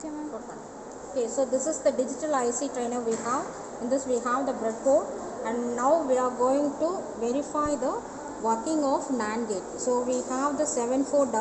Okay, ma'am. Okay, so this is the digital IC trainer we have. In this we have the breadboard, and now we are going to verify the working of NAND gate. So we have the 7400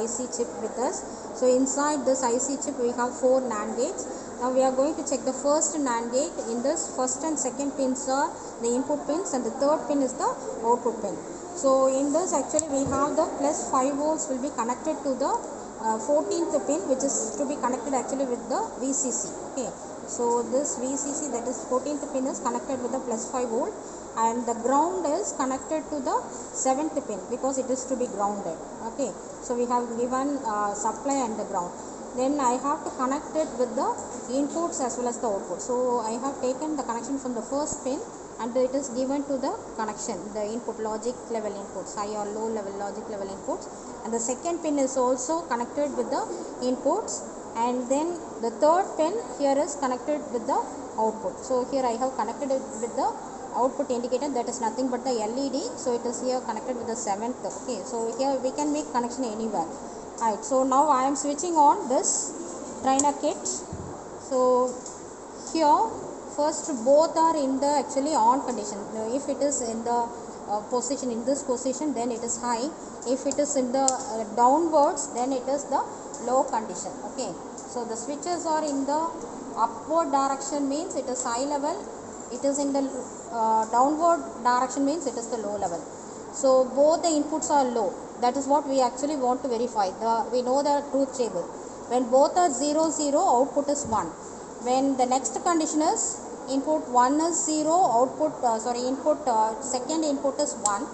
IC chip with us. So inside this IC chip we have 4 NAND gates. Now we are going to check the first NAND gate. In this, first and second pins are the input pins and the third pin is the output pin. So in this actually we have the plus 5 volts will be connected to the 14th pin, which is to be connected actually with the VCC. Okay, so this VCC, that is 14th pin, is connected with the plus 5 volt, and the ground is connected to the 7th pin because it is to be grounded. Okay, so we have given supply and the ground. Then I have to connect it with the inputs as well as the output. So I have taken the connection from the first pin and it is given to the connection, the input logic level inputs, high or low level logic level inputs, and the second pin is also connected with the inputs, and then the third pin here is connected with the output. So here I have connected it with the output indicator, that is nothing but the LED. So it is here connected with the 7th. Okay, so here we can make connection anywhere. Alright, so now I am switching on this trainer kit. So here first both are in the actually on condition. If it is in the position, in this position, then it is high. If it is in the downwards, then it is the low condition. Okay, so the switches are in the upward direction, means it is high level. It is in the downward direction, means it is the low level. So both the inputs are low. That is what we actually want to verify. We know the truth table. When both are 0 0, output is 1. When the next condition is input 1 is 0, output second input is 1.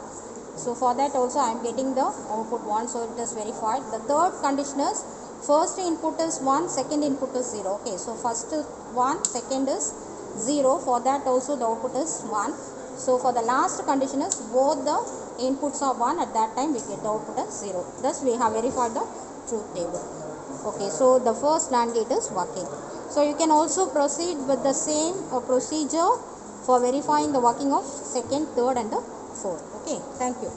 So for that also I am getting the output 1, so it is verified. The third condition is first input is 1, second input is 0. Okay, so first is 1, second is 0. For that also the output is 1. So for the last condition is both the inputs are 1, at that time we get the output as 0. Thus we have verified the truth table. Okay, so the first NAND gate is working. So you can also proceed with the same procedure for verifying the working of second, third and the fourth. Okay, thank you.